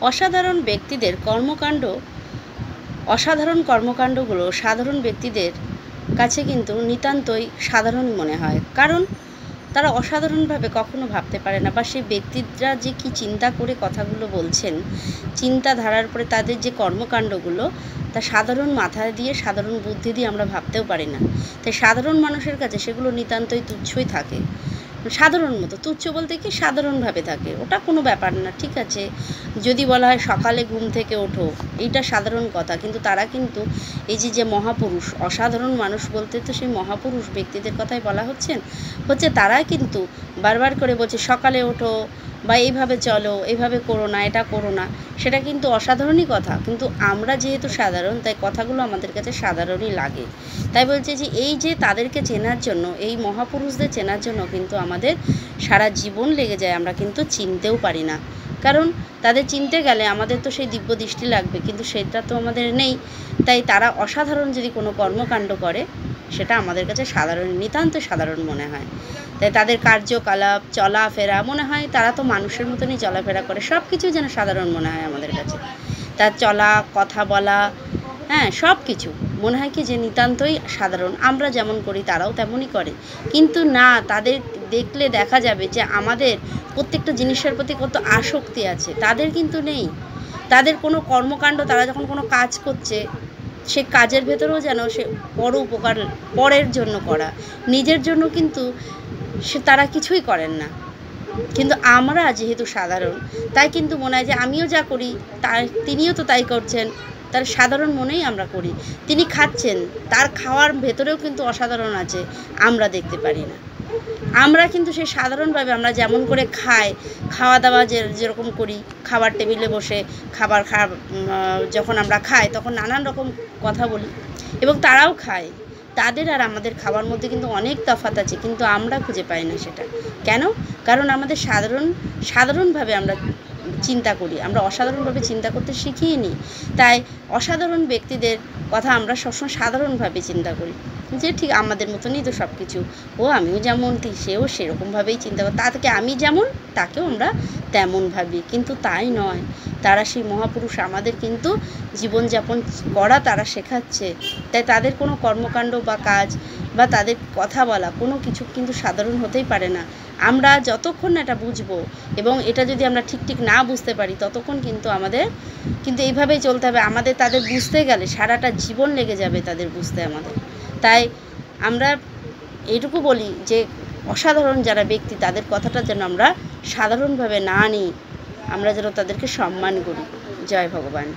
অসাধারণ ব্যক্তিদের কর্মকাণ্ড, অসাধারণ কর্মকাণ্ডগুলো সাধারণ ব্যক্তিদের কাছে কিন্তু নিতান্তই সাধারণ মনে হয়। কারণ তারা অসাধারণভাবে কখনো ভাবতে পারে না, বা সেই ব্যক্তিরা যে কি চিন্তা করে কথাগুলো বলছেন, চিন্তাধারার পরে তাদের যে কর্মকাণ্ডগুলো, তা সাধারণ মাথা দিয়ে, সাধারণ বুদ্ধি দিয়ে আমরা ভাবতেও পারি না। তাই সাধারণ মানুষের কাছে সেগুলো নিতান্তই তুচ্ছই থাকে। সাধারণ মতো, তুচ্ছ বলতে কি সাধারণভাবে থাকে, ওটা কোনো ব্যাপার না। ঠিক আছে, যদি বলা হয় সকালে ঘুম থেকে ওঠো, এইটা সাধারণ কথা, কিন্তু তারা কিন্তু এই যে মহাপুরুষ, অসাধারণ মানুষ বলতে তো সেই মহাপুরুষ ব্যক্তিদের কথাই বলা হচ্ছে তারা কিন্তু বারবার করে বলছে সকালে ওঠো, বা এইভাবে চলো, এইভাবে করো না, এটা করো না। সেটা কিন্তু অসাধারণই কথা, কিন্তু আমরা যেহেতু সাধারণ, তাই কথাগুলো আমাদের কাছে সাধারণই লাগে। তাই বলছে যে এই যে তাদেরকে চেনার জন্য, এই মহাপুরুষদের চেনার জন্য কিন্তু আমাদের সারা জীবন লেগে যায়, আমরা কিন্তু চিনতেও পারি না। কারণ তাদের চিনতে গেলে আমাদের তো সেই দিব্য দৃষ্টি লাগবে, কিন্তু সেটা তো আমাদের নেই। তাই তারা অসাধারণ যদি কোনো কর্মকাণ্ড করে, সেটা আমাদের কাছে সাধারণ, নিতান্ত সাধারণ মনে হয়। তাই তাদের কার্যকলাপ, চলাফেরা মনে হয় তারা তো মানুষের মতনই চলাফেরা করে, সব কিছু যেন সাধারণ মনে হয় আমাদের কাছে। তার চলা, কথা বলা, হ্যাঁ, সব কিছু মনে হয় কি যে নিতান্তই সাধারণ, আমরা যেমন করি তারাও তেমনই করে। কিন্তু না, তাদের দেখলে দেখা যাবে যে আমাদের প্রত্যেকটা জিনিসের প্রতি কত আসক্তি আছে, তাদের কিন্তু নেই। তাদের কোনো কর্মকাণ্ড, তারা যখন কোনো কাজ করছে, সে কাজের ভেতরেও যেন সে পর উপকার, পরের জন্য করা, নিজের জন্য কিন্তু তারা কিছুই করেন না। কিন্তু আমরা যেহেতু সাধারণ, তাই কিন্তু মনে হয় যে আমিও যা করি তিনিও তো তাই করছেন, তার সাধারণ মনেই আমরা করি। তিনি খাচ্ছেন, তার খাওয়ার ভেতরেও কিন্তু অসাধারণ আছে, আমরা দেখতে পারি না। আমরা কিন্তু সেই সাধারণভাবে আমরা যেমন করে খাওয়া দাওয়া যেরকম করি, খাবার টেবিলে বসে খাবার যখন আমরা খাই, তখন নানান রকম কথা বলি, এবং তারাও খায়। তাদের আর আমাদের খাওয়ার মধ্যে কিন্তু অনেক তফাৎ আছে, কিন্তু আমরা খুঁজে পাই না সেটা। কেন? কারণ আমাদের সাধারণভাবে আমরা চিন্তা করি, আমরা অসাধারণভাবে চিন্তা করতে শিখিয়ে নিই। তাই অসাধারণ ব্যক্তিদের কথা আমরা সবসময় সাধারণভাবে চিন্তা করি, যে ঠিক আমাদের মতনই তো সব কিছু, ও আমিও যেমন, সেও সেরকমভাবেই চিন্তা করে, তা থেকে আমি যেমন তাকেও আমরা তেমন ভাবি। কিন্তু তাই নয়, তারা সেই মহাপুরুষ আমাদের কিন্তু জীবনযাপন করা তারা শেখাচ্ছে। তাই তাদের কোনো কর্মকাণ্ড বা কাজ বা তাদের কথা বলা কোনো কিছু কিন্তু সাধারণ হতেই পারে না। আমরা যতক্ষণ না এটা বুঝবো, এবং এটা যদি আমরা ঠিক না বুঝতে পারি, ততক্ষণ কিন্তু আমাদের কিন্তু এইভাবেই চলতে হবে। আমাদের তাদের বুঝতে গেলে সারাটা জীবন লেগে যাবে তাদের বুঝতে আমাদের। তাই আমরা এইটুকু বলি যে অসাধারণ যারা ব্যক্তি, তাদের কথাটা যেন আমরা সাধারণভাবে না নিই, আমরা যেন তাদেরকে সম্মান করি। জয় ভগবান।